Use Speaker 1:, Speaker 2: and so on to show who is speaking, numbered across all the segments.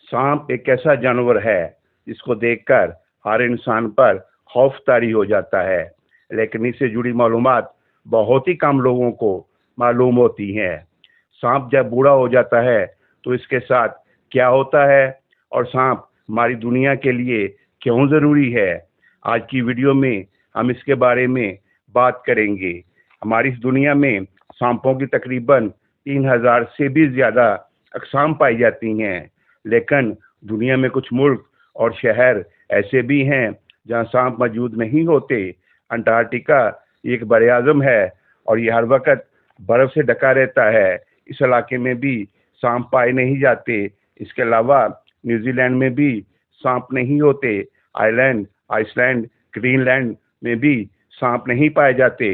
Speaker 1: सांप एक ऐसा जानवर है जिसको देखकर हर इंसान पर खौफ तारी हो जाता है, लेकिन इससे जुड़ी मालूमात बहुत ही कम लोगों को मालूम होती हैं। सांप जब बूढ़ा हो जाता है तो इसके साथ क्या होता है और सांप हमारी दुनिया के लिए क्यों ज़रूरी है, आज की वीडियो में हम इसके बारे में बात करेंगे। हमारी इस दुनिया में सांपों की तकरीबन 3000 से भी ज़्यादा अक़साम पाई जाती हैं, लेकिन दुनिया में कुछ मुल्क और शहर ऐसे भी हैं जहां सांप मौजूद नहीं होते। अंटार्कटिका एक बरआज़म है और ये हर वक्त बर्फ़ से ढका रहता है। इस इलाके में भी सांप पाए नहीं जाते। इसके अलावा न्यूजीलैंड में भी सांप नहीं होते। आइसलैंड, ग्रीनलैंड में भी सांप नहीं पाए जाते।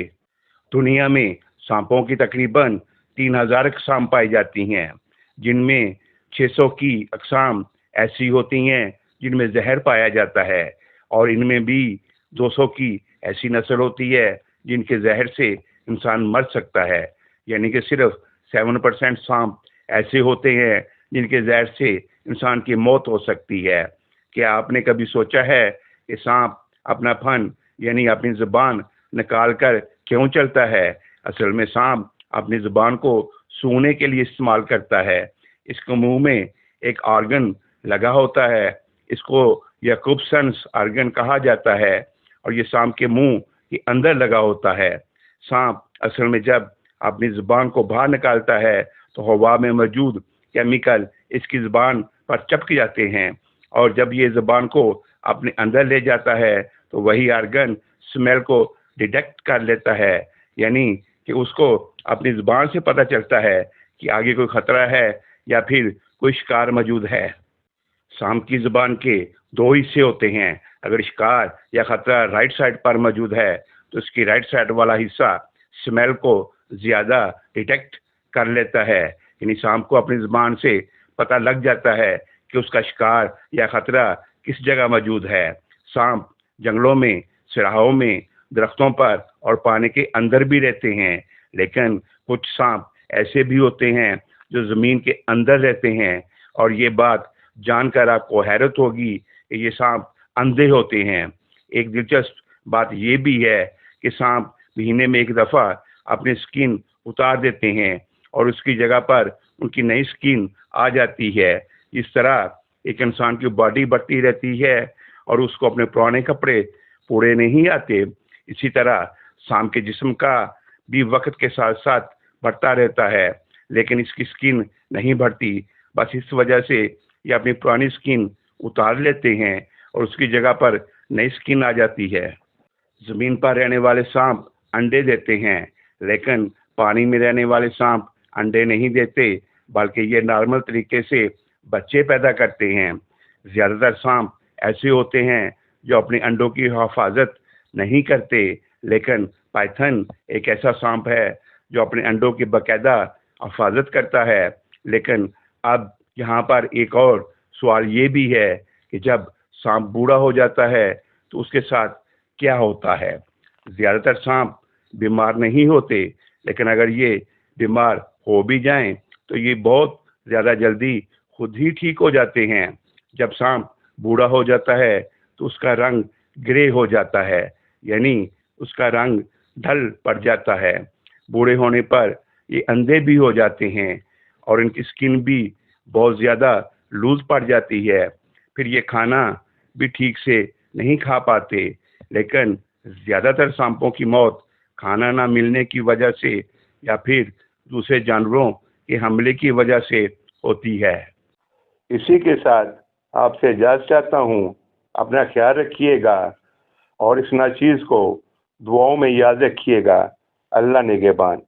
Speaker 1: दुनिया में सांपों की तकरीबन 3000 अक़साम पाई जाती हैं, जिनमें 600 की अक़साम ऐसी होती हैं जिनमें जहर पाया जाता है और इनमें भी 200 की ऐसी नस्ल होती है जिनके जहर से इंसान मर सकता है। यानी कि सिर्फ 7% सांप ऐसे होते हैं जिनके जहर से इंसान की मौत हो सकती है। क्या आपने कभी सोचा है कि सांप अपना फन यानी अपनी ज़ुबान निकाल कर क्यों चलता है? असल में सांप अपनी ज़ुबान को सूंघने के लिए इस्तेमाल करता है। इसके मुंह में एक ऑर्गन लगा होता है, इसको याकुब्सन्स ऑर्गन कहा जाता है और ये सांप के मुंह के अंदर लगा होता है। सांप असल में जब अपनी ज़ुबान को बाहर निकालता है तो हवा में मौजूद केमिकल इसकी ज़ुबान पर चिपक जाते हैं और जब ये ज़ुबान को अपने अंदर ले जाता है तो वही ऑर्गन स्मेल को डिटेक्ट कर लेता है, यानी कि उसको अपनी ज़ुबान से पता चलता है कि आगे कोई ख़तरा है या फिर कोई शिकार मौजूद है। सांप की ज़ुबान के 2 हिस्से होते हैं। अगर शिकार या ख़तरा राइट साइड पर मौजूद है तो इसकी राइट साइड वाला हिस्सा स्मेल को ज़्यादा डिटेक्ट कर लेता है, यानी सांप को अपनी ज़ुबान से पता लग जाता है कि उसका शिकार या ख़तरा किस जगह मौजूद है। सांप जंगलों में, सराहों में, दरख्तों पर और पानी के अंदर भी रहते हैं, लेकिन कुछ सांप ऐसे भी होते हैं जो ज़मीन के अंदर रहते हैं और ये बात जानकर आपको हैरत होगी कि ये सांप अंधे होते हैं। एक दिलचस्प बात ये भी है कि सांप महीने में एक दफ़ा अपनी स्किन उतार देते हैं और उसकी जगह पर उनकी नई स्किन आ जाती है। इस तरह एक इंसान की बॉडी बढ़ती रहती है और उसको अपने पुराने कपड़े पूरे नहीं आते। इसी तरह सांप के जिस्म का भी वक्त के साथ साथ बढ़ता रहता है, लेकिन इसकी स्किन नहीं बढ़ती। बस इस वजह से ये अपनी पुरानी स्किन उतार लेते हैं और उसकी जगह पर नई स्किन आ जाती है। ज़मीन पर रहने वाले सांप अंडे देते हैं, लेकिन पानी में रहने वाले सांप अंडे नहीं देते, बल्कि ये नॉर्मल तरीके से बच्चे पैदा करते हैं। ज़्यादातर सांप ऐसे होते हैं जो अपने अंडों की हिफाजत नहीं करते, लेकिन पाइथन एक ऐसा सांप है जो अपने अंडों की बाकायदा हिफाजत करता है। लेकिन अब यहाँ पर एक और सवाल ये भी है कि जब सांप बूढ़ा हो जाता है तो उसके साथ क्या होता है? ज़्यादातर सांप बीमार नहीं होते, लेकिन अगर ये बीमार हो भी जाएं तो ये बहुत ज़्यादा जल्दी खुद ही ठीक हो जाते हैं। जब सांप बूढ़ा हो जाता है तो उसका रंग ग्रे हो जाता है, यानी उसका रंग ढल पड़ जाता है। बूढ़े होने पर ये अंधे भी हो जाते हैं और इनकी स्किन भी बहुत ज़्यादा लूज पड़ जाती है। फिर ये खाना भी ठीक से नहीं खा पाते, लेकिन ज़्यादातर सांपों की मौत खाना ना मिलने की वजह से या फिर दूसरे जानवरों के हमले की वजह से होती है। इसी के साथ आपसे इजाज़त चाहता हूँ। अपना ख्याल रखिएगा और इस नाचीज़ को दुआओं में याद रखिएगा। अल्लाह निगहबान।